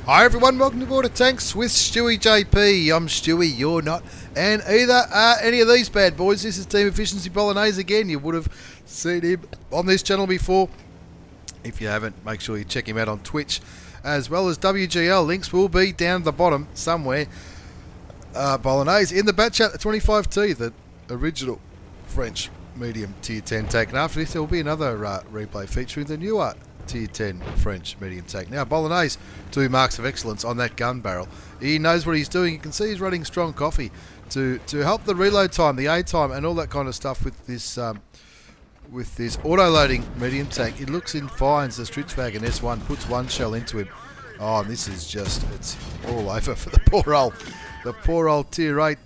Hi everyone, welcome to Border Tanks with stewiejp. I'm Stewie, you're not, and either are any of these bad boys. This is Team Efficiency Bolognese again. You would have seen him on this channel before. If you haven't, make sure you check him out on Twitch, as well as WGL. Links will be down the bottom somewhere. Bolognese in the Batchat 25t, the original French medium tier 10 tank. And after this, there will be another replay featuring the newer tier 10 French medium tank. Now, Bolognese, 2 marks of excellence on that gun barrel. He knows what he's doing. You can see he's running strong coffee to help the reload time, the A time, and all that kind of stuff with this auto-loading medium tank. It looks in finds the Stritchwagon S1, puts one shell into him. Oh, and this is just, it's all over for the poor old tier 8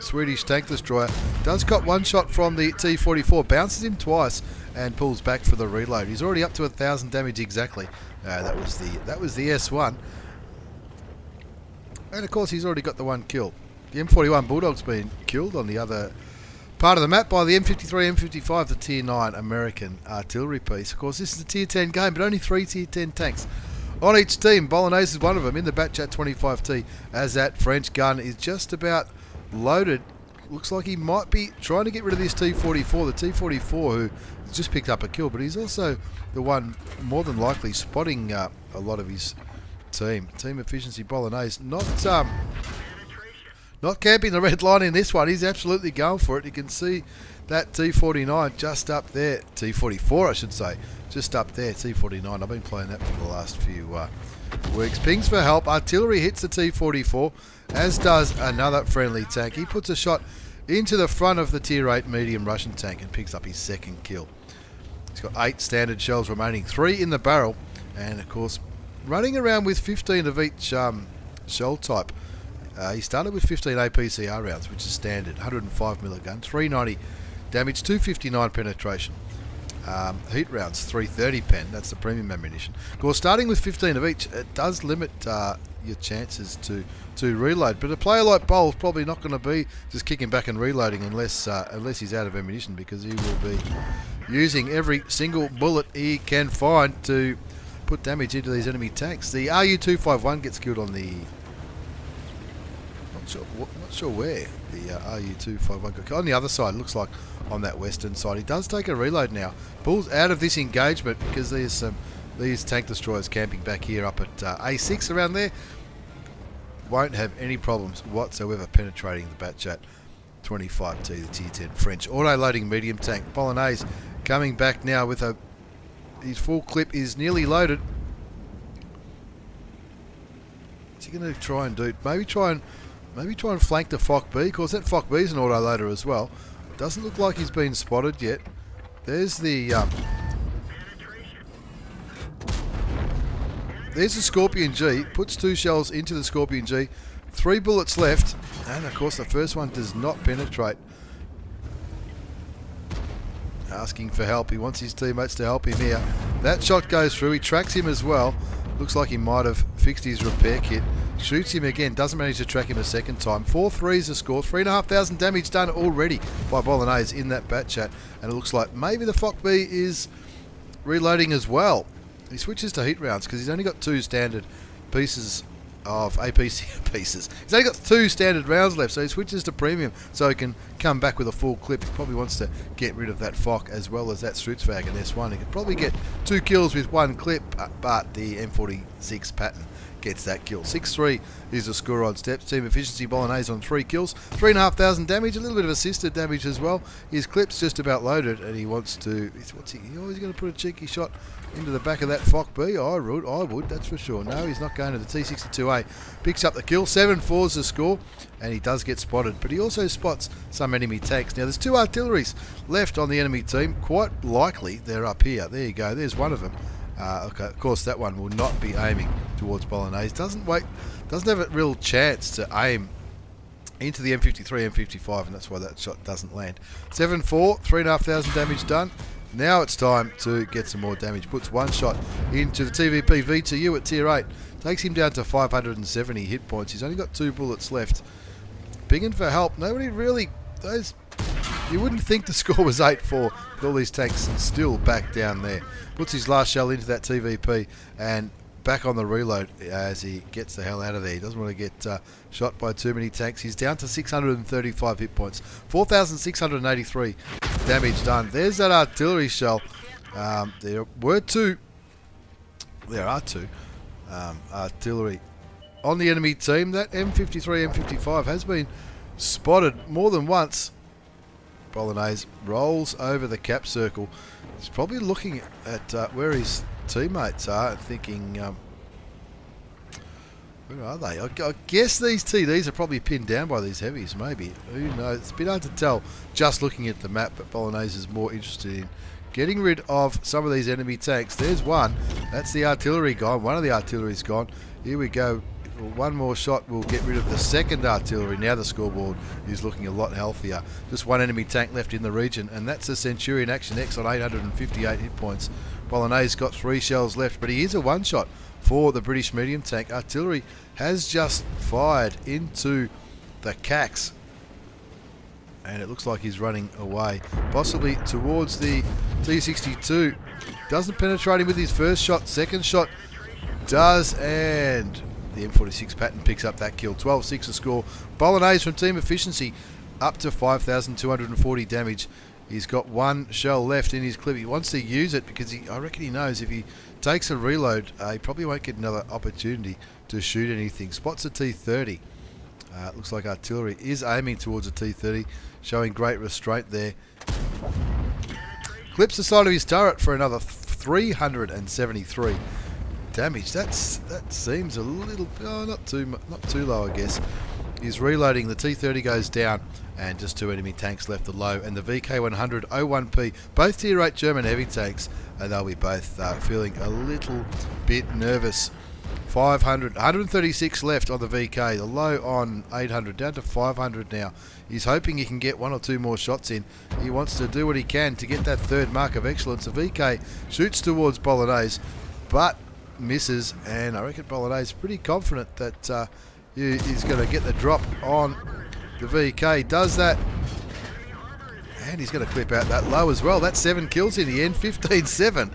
Swedish tank destroyer. Does got one shot from the T44, bounces him twice and pulls back for the reload. He's already up to 1,000 damage exactly. That was the S1, and of course he's already got the one kill. The M41 Bulldog's been killed on the other part of the map by the M53 M55, the tier 9 American artillery piece. Of course, this is a tier 10 game, but only 3 tier 10 tanks on each team. Bolognese is one of them in the Batchat 25t, as that French gun is just about loaded. Looks like he might be trying to get rid of this T44, the T44 who just picked up a kill, but he's also the one more than likely spotting a lot of his team. Team Efficiency Bolognese not camping the red line in this one. He's absolutely going for it. You can see that T49 just up there, T44 I should say, just up there, T49. I've been playing that for the last few weeks. Pings for help. Artillery hits the T44, as does another friendly tank. He puts a shot into the front of the tier 8 medium Russian tank and picks up his second kill. He's got 8 standard shells remaining, 3 in the barrel, and of course running around with 15 of each shell type. He started with 15 APCR rounds, which is standard, 105 milligun, 390 damage, 259 penetration. Heat rounds, 330 pen, that's the premium ammunition. Of course, starting with 15 of each, it does limit your chances to reload, but a player like Bowles probably not going to be just kicking back and reloading unless he's out of ammunition, because he will be using every single bullet he can find to put damage into these enemy tanks. The RU-251 gets killed on the... Not sure where the RU-251 got killed. On the other side, looks like on that western side. He does take a reload now. Pulls out of this engagement because there's these tank destroyers camping back here up at A6 around there. Won't have any problems whatsoever penetrating the Batchat 25t, the tier 10 French auto-loading medium tank. Bolognese coming back now with his full clip is nearly loaded. What's he going to try and do? Maybe try and flank the FOC B. Of course, that FOC B is an auto-loader as well. Doesn't look like he's been spotted yet. There's the Scorpion G. Puts 2 shells into the Scorpion G. 3 bullets left, and of course the first one does not penetrate. Asking for help. He wants his teammates to help him here. That shot goes through. He tracks him as well. Looks like he might have fixed his repair kit. Shoots him again. Doesn't manage to track him a second time. 4 threes a score. 3,500 damage done already by Bolognese in that Batchat. And it looks like maybe the FOC B is reloading as well. He switches to heat rounds because he's only got 2 standard pieces of APC pieces. He's only got 2 standard rounds left, so he switches to premium so he can come back with a full clip. He probably wants to get rid of that FOC as well as that Stritchwagon S1. He could probably get 2 kills with 1 clip, but the M46 pattern gets that kill. 6-3 is the score on steps. Team Efficiency Bolognese on 3 kills, 3,500 damage, a little bit of assisted damage as well. His clip's just about loaded, and he wants to. What's he? He's going to put a cheeky shot into the back of that FOC B. I would, that's for sure. No, he's not going to the T62A. Picks up the kill. 7-4's the score, and he does get spotted, but he also spots some enemy tanks. Now, there's 2 artilleries left on the enemy team. Quite likely they're up here. There you go. There's one of them. Okay, of course, that one will not be aiming towards Bolognese. Doesn't have a real chance to aim into the M53, M55, and that's why that shot doesn't land. 7-4, 3,500 damage done. Now it's time to get some more damage. Puts 1 shot into the TVP V2U at tier 8. Takes him down to 570 hit points. He's only got 2 bullets left. Pinging for help. Nobody really... Those You wouldn't think the score was 8-4 with all these tanks still back down there. Puts his last shell into that TVP and back on the reload as he gets the hell out of there. He doesn't want to get shot by too many tanks. He's down to 635 hit points. 4,683 damage done. There's that artillery shell. There are two artillery on the enemy team. That M53, M55 has been spotted more than once. Bolognese rolls over the cap circle. He's probably looking at where his teammates are and thinking, where are they? I guess these TDs are probably pinned down by these heavies, maybe. Who knows? It's a bit hard to tell just looking at the map, but Bolognese is more interested in getting rid of some of these enemy tanks. There's one. That's the artillery gone. One of the artillery's gone. Here we go. One more shot will get rid of the second artillery. Now the scoreboard is looking a lot healthier. Just one enemy tank left in the region, and that's the Centurion Action X on 858 hit points. Bolognese got 3 shells left, but he is a one-shot for the British medium tank. Artillery has just fired into the CAX, and it looks like he's running away, possibly towards the T62. Doesn't penetrate him with his first shot. Second shot does, and the M46 Patton picks up that kill. 12-6 a score. Bolognese from Team Efficiency up to 5,240 damage. He's got 1 shell left in his clip. He wants to use it because I reckon he knows if he takes a reload, he probably won't get another opportunity to shoot anything. Spots a T30. Looks like artillery is aiming towards a T30, showing great restraint there. Clips the side of his turret for another 373 damage. That seems a little, not too low, I guess. He's reloading. The T30 goes down, and just 2 enemy tanks left to low. And the VK100 01P, both tier 8 German heavy tanks, and they'll be both feeling a little bit nervous. 136 left on the VK, the low on 800, down to 500 now. He's hoping he can get 1 or 2 more shots in. He wants to do what he can to get that 3rd mark of excellence. The VK shoots towards Bolognese, but misses, and I reckon Bolognese is pretty confident that he's going to get the drop on the VK. Does that, and he's going to clip out that low as well. That's 7 kills in the end, 15-7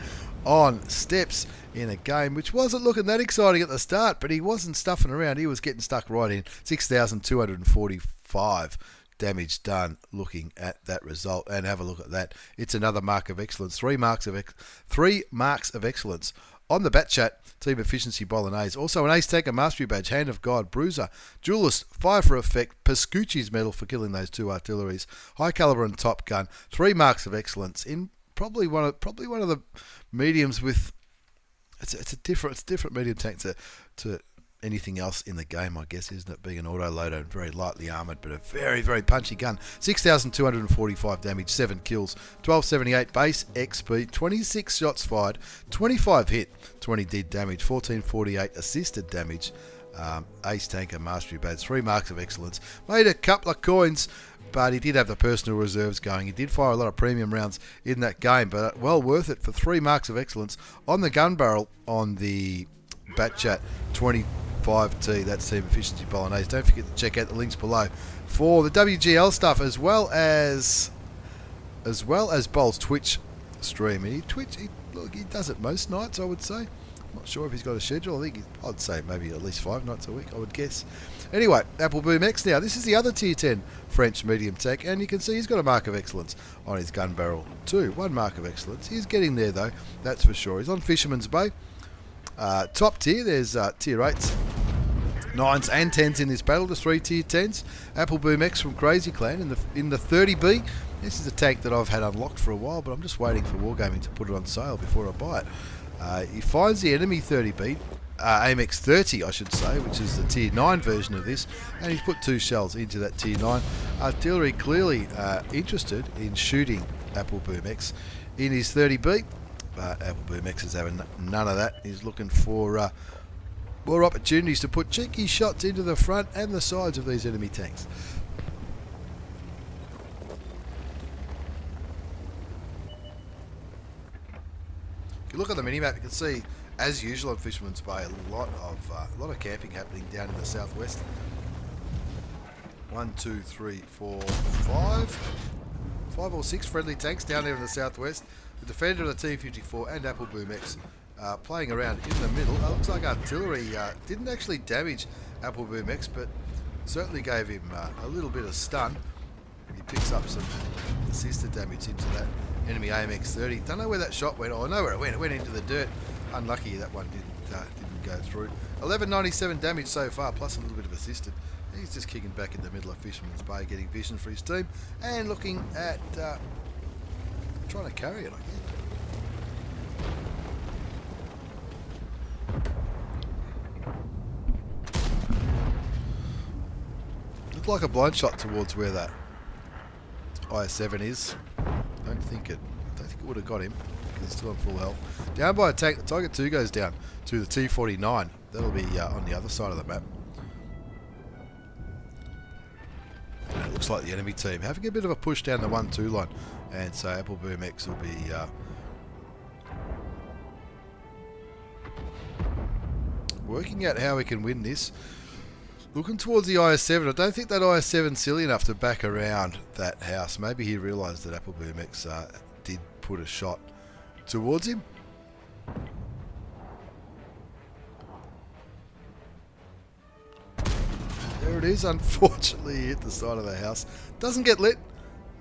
on steps in a game which wasn't looking that exciting at the start, but he wasn't stuffing around. He was getting stuck right in. 6,245 damage done looking at that result, and have a look at that. It's another mark of excellence. 3 marks of excellence on the Batchat Team Efficiency Bolognese. Also an Ace Tanker Mastery Badge, Hand of God, Bruiser, Duelist, Fire for Effect, Pascucci's medal for killing those 2 artilleries, High Caliber and Top Gun. 3 marks of excellence in probably one of the mediums with. It's a different medium tank to anything else in the game, I guess, isn't it? Being an auto loader and very lightly armoured, but a very, very punchy gun. 6,245 damage, 7 kills, 1278 base XP, 26 shots fired, 25 hit, 20 did damage, 1448 assisted damage. Ace Tanker Mastery Badge, 3 marks of excellence. Made a couple of coins, but he did have the personal reserves going. He did fire a lot of premium rounds in that game, but well worth it for 3 marks of excellence on the gun barrel on the Batchat 25t. That's Team Efficiency Bolognese. Don't forget to check out the links below for the WGL stuff, as well as Bol's Twitch stream. And he does it most nights, I would say. Not sure if he's got a schedule. I'd say maybe at least 5 nights a week, I would guess. Anyway, AppleBoomX now. This is the other tier 10 French medium tech, and you can see he's got a mark of excellence on his gun barrel too. 1 mark of excellence. He's getting there though, that's for sure. He's on Fisherman's Bay. Top tier, there's tier 8s, 9s and 10s in this battle. There's 3 tier 10s. AppleBoomX from Crazy Clan in the 30B. This is a tank that I've had unlocked for a while, but I'm just waiting for Wargaming to put it on sale before I buy it. He finds the enemy 30B, AMX 30 I should say, which is the tier 9 version of this, and he's put 2 shells into that tier 9. Artillery clearly interested in shooting AppleBoomX in his 30B, but AppleBoomX is having none of that. He's looking for more opportunities to put cheeky shots into the front and the sides of these enemy tanks. You look at the minimap, you can see, as usual on Fisherman's Bay, a lot of camping happening down in the southwest. 1, 2, 3, 4, 5. 5 or 6 friendly tanks down there in the southwest. The defender of the T54 and AppleBoomX playing around in the middle. Looks like artillery didn't actually damage AppleBoomX, but certainly gave him a little bit of stun. He picks up some assisted damage into that enemy AMX 30. Don't know where that shot went. Oh, I know where it went. It went into the dirt. Unlucky that one didn't go through. 1197 damage so far, plus a little bit of assisted. He's just kicking back in the middle of Fisherman's Bay, getting vision for his team, and looking at trying to carry it, I guess. Looked like a blind shot towards where that IS-7 is. I don't think it would have got him because he's still on full health. Down by a tank. The Tiger 2 goes down to the T49. That'll be on the other side of the map. And it looks like the enemy team having a bit of a push down the 1-2 line, and so AppleBoomX will be working out how we can win this. Looking towards the IS-7. I don't think that IS-7's silly enough to back around that house. Maybe he realised that AppleBoomX did put a shot towards him. There it is. Unfortunately, he hit the side of the house. Doesn't get lit.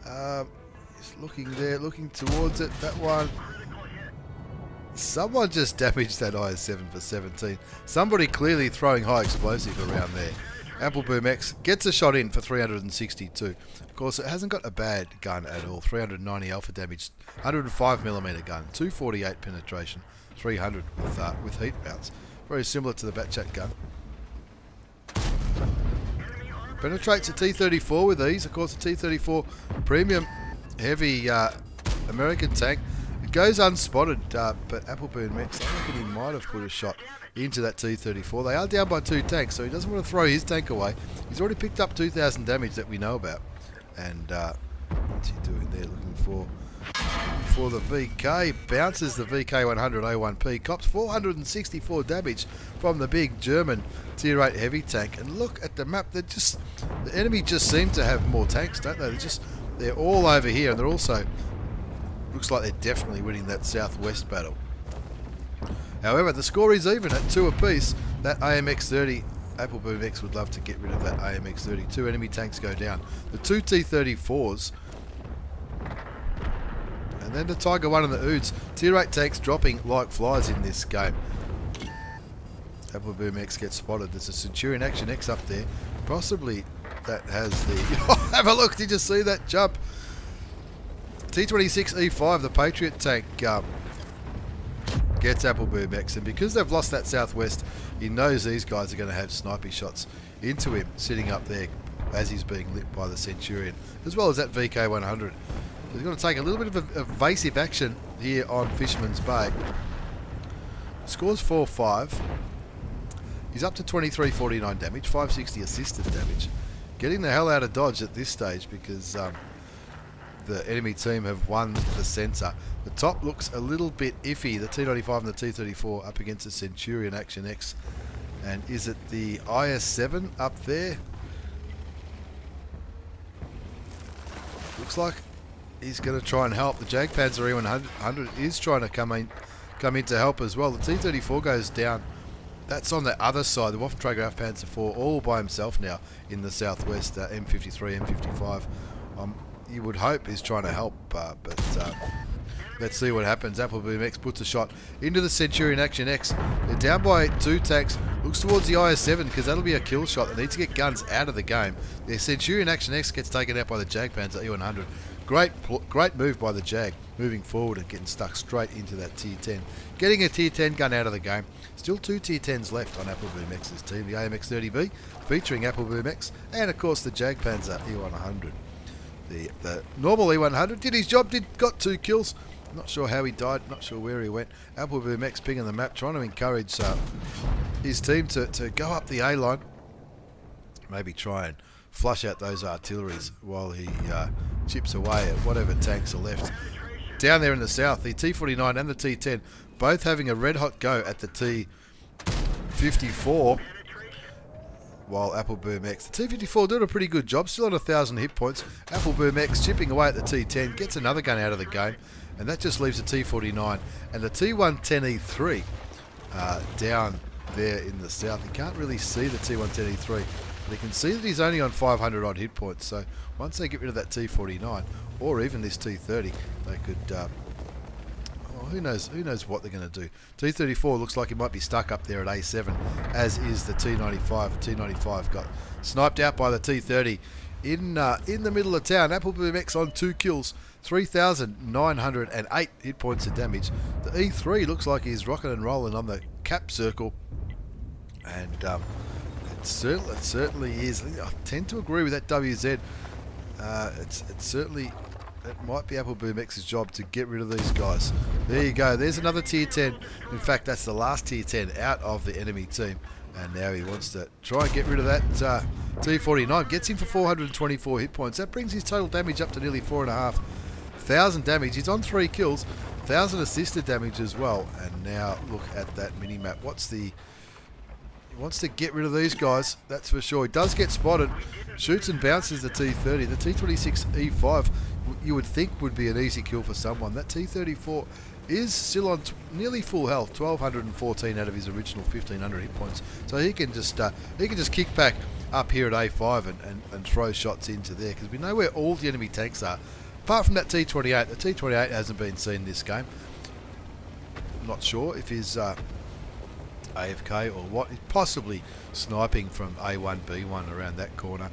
He's looking there, looking towards it. That one. Someone just damaged that IS-7 for 17. Somebody clearly throwing high explosive around there. AppleBoomX gets a shot in for 362. Of course, it hasn't got a bad gun at all. 390 alpha damage, 105mm gun, 248 penetration, 300 with heat rounds. Very similar to the Batchat gun. Penetrates a T-34 with ease. Of course, the T-34 premium heavy American tank. It goes unspotted, but AppleBoomX, I reckon he might have put a shot into that T-34. They are down by 2 tanks, so he doesn't want to throw his tank away. He's already picked up 2,000 damage that we know about. And what's he doing there? Looking for the VK. Bounces the VK100A1P. Cops 464 damage from the big German Tier 8 heavy tank. And look at the map. The enemy just seem to have more tanks, don't they? They're all over here, and they're also looks like they're definitely winning that southwest battle. However, the score is even at 2 apiece. That AMX 30, AppleBoomX would love to get rid of that AMX 30. 2 enemy tanks go down. The 2 T-34s. And then the Tiger 1 and the Oods. Tier 8 tanks dropping like flies in this game. AppleBoomX gets spotted. There's a Centurion Action X up there. Possibly that has the... Have a look. Did you see that jump? T-26E5, the Patriot tank, gets AppleBoomX, and because they've lost that southwest, he knows these guys are going to have snipey shots into him, sitting up there as he's being lit by the Centurion, as well as that VK100. He's going to take a little bit of evasive action here on Fisherman's Bay. Scores 4-5. He's up to 2349 damage, 560 assisted damage. Getting the hell out of dodge at this stage because the enemy team have won the centre. The top looks a little bit iffy. The T95 and the T34 up against the Centurion Action X. And is it the IS-7 up there? Looks like he's going to try and help. The Jagdpanzer E100 is trying to come in to help as well. The T34 goes down. That's on the other side. The Waffenträger Panzer IV all by himself now in the southwest. M53, M55. You would hope he's trying to help, but let's see what happens. AppleBoomX puts a shot into the Centurion Action X. They're down by 2 tanks. Looks towards the IS-7 because that'll be a kill shot. They need to get guns out of the game. The Centurion Action X gets taken out by the Jagdpanzer E100. Great move by the Jag, moving forward and getting stuck straight into that Tier 10. Getting a Tier 10 gun out of the game. Still 2 Tier 10s left on AppleBoomX's team. The AMX 30B featuring AppleBoomX, and of course the Jagdpanzer E100. The normal E100 did his job, got 2 kills. Not sure how he died, not sure where he went. AppleBoomX pinging the map, trying to encourage his team to go up the A line. Maybe try and flush out those artilleries while he chips away at whatever tanks are left. Down there in the south, the T49 and the T10 both having a red hot go at the T54. while AppleBoomX, the T54 doing a pretty good job, still on 1,000 hit points. AppleBoomX chipping away at the T10, gets another gun out of the game, and that just leaves the T49 and the T110E3 down there in the south. You can't really see the T110E3, but you can see that he's only on 500 odd hit points. So once they get rid of that T49 or even this T30, they could. Who knows what they're going to do. T34 looks like he might be stuck up there at A7, as is the T95. The T95 got sniped out by the T30 in the middle of town. AppleBoomX on 2 kills, 3,908 hit points of damage. The E3 looks like he's rocking and rolling on the cap circle, and it certainly is. I tend to agree with that WZ. It's certainly. It might be AppleBoomX's job to get rid of these guys. There you go. There's another tier 10. In fact, that's the last tier 10 out of the enemy team. And now he wants to try and get rid of that T49. Gets him for 424 hit points. That brings his total damage up to nearly 4,500 damage. He's on 3 kills. 1,000 assisted damage as well. And now look at that mini-map. He wants to get rid of these guys, that's for sure. He does get spotted. Shoots and bounces the T30. The T26E5, you would think would be an easy kill for someone. That T34 is still on nearly full health, 1,214 out of his original 1,500 hit points. So he can just kick back up here at A5 and throw shots into there, because we know where all the enemy tanks are. Apart from that T28, the T28 hasn't been seen this game. I'm not sure if he's AFK or what. He's possibly sniping from A1, B1 around that corner.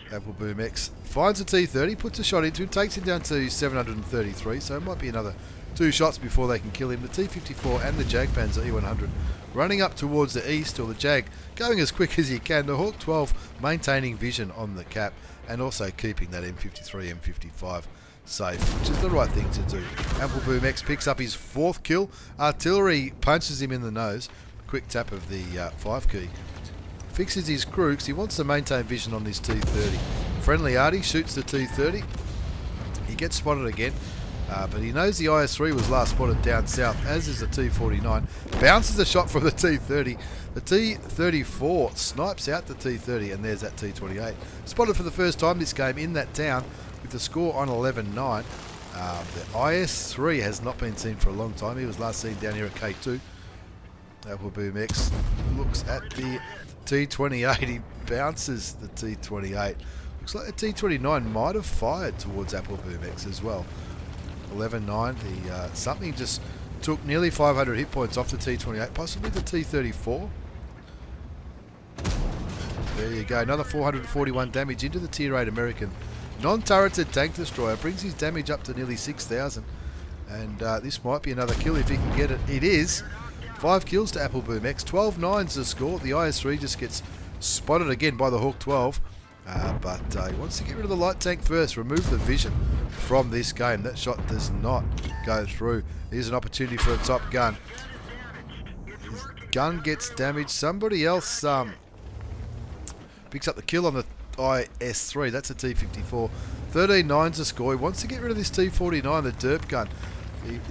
AppleBoomX finds a T30, puts a shot into him, takes him down to 733, so it might be another 2 shots before they can kill him. The T54 and the Jagdpanzer E100 running up towards the east, or the Jag going as quick as he can. The Hawk 12 maintaining vision on the cap and also keeping that M53, M55 safe, which is the right thing to do. AppleBoomX picks up his 4th kill. Artillery punches him in the nose. Quick tap of the 5 key. Fixes his crew because he wants to maintain vision on this T30. Friendly Artie shoots the T30. He gets spotted again, but he knows the IS-3 was last spotted down south, as is the T49. Bounces a shot from the T30. The T34 snipes out the T30, and there's that T28. Spotted for the first time this game in that town with the score on 11-9. The IS-3 has not been seen for a long time. He was last seen down here at K2. AppleBoomX looks at the T28. He bounces the T28. Looks like the T29 might have fired towards AppleBoomX as well. 11-9. Something just took nearly 500 hit points off the T28, possibly the T34. There you go. Another 441 damage into the Tier 8 American non-turreted tank destroyer. Brings his damage up to nearly 6,000. And this might be another kill if he can get it. It is. 5 kills to AppleBoomX. 12-9's the score. The IS-3 just gets spotted again by the Hawk 12. But he wants to get rid of the light tank first. Remove the vision from this game. That shot does not go through. Here's an opportunity for a top gun. His gun gets damaged. Somebody else picks up the kill on the IS-3. That's a T54. 13-9's the score. He wants to get rid of this T49, the derp gun.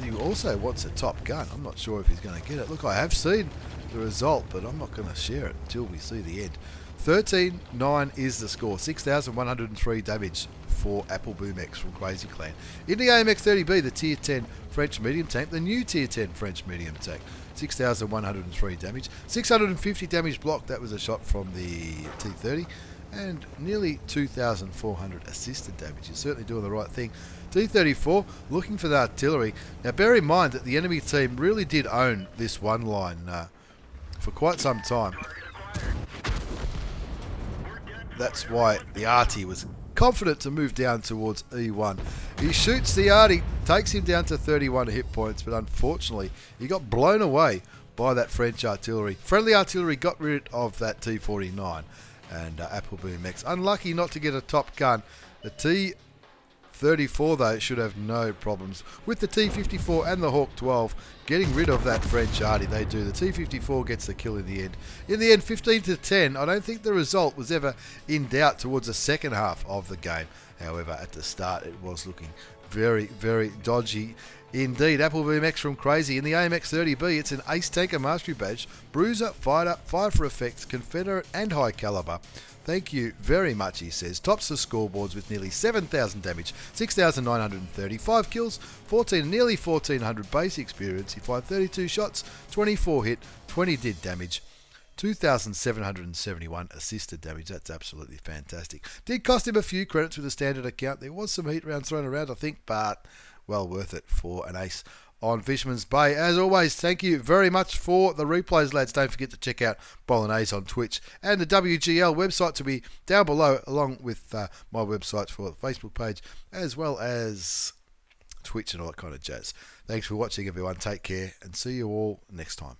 He also wants a top gun. I'm not sure if he's going to get it. Look, I have seen the result, but I'm not going to share it until we see the end. 13-9 is the score. 6,103 damage for AppleBoomX from Crazy Clan. In the AMX 30B, the Tier 10 French medium tank, the new Tier 10 French medium tank. 6,103 damage. 650 damage blocked. That was a shot from the T30. And nearly 2,400 assisted damage. He's certainly doing the right thing. T34 looking for the artillery. Now bear in mind that the enemy team really did own this one line for quite some time. That's why the Artie was confident to move down towards E1. He shoots the Artie, takes him down to 31 hit points, but unfortunately he got blown away by that French artillery. Friendly artillery got rid of that T49. And AppleBoomX unlucky not to get a top gun. The T34 though should have no problems with the T54 and the Hawk 12 getting rid of that French Artie. They do. The T54 gets the kill in the end. In the end, 15-10. I don't think the result was ever in doubt towards the second half of the game. However, at the start it was looking Very, very dodgy indeed. AppleBoomX from Crazy. In the AMX 30B, it's an Ace Tanker Mastery Badge, Bruiser, Fighter, Fire for Effects, Confederate and High Caliber. Thank you very much, he says. Tops the scoreboards with nearly 7,000 damage, 6,935 kills, nearly 1,400 base experience. He fired 32 shots, 24 hit, 20 did damage. 2,771 assisted damage. That's absolutely fantastic. Did cost him a few credits with a standard account. There was some heat rounds thrown around, I think, but well worth it for an ace on Fisherman's Bay. As always, thank you very much for the replays, lads. Don't forget to check out Bolognese on Twitch and the WGL website to be down below, along with my website for the Facebook page, as well as Twitch and all that kind of jazz. Thanks for watching, everyone. Take care and see you all next time.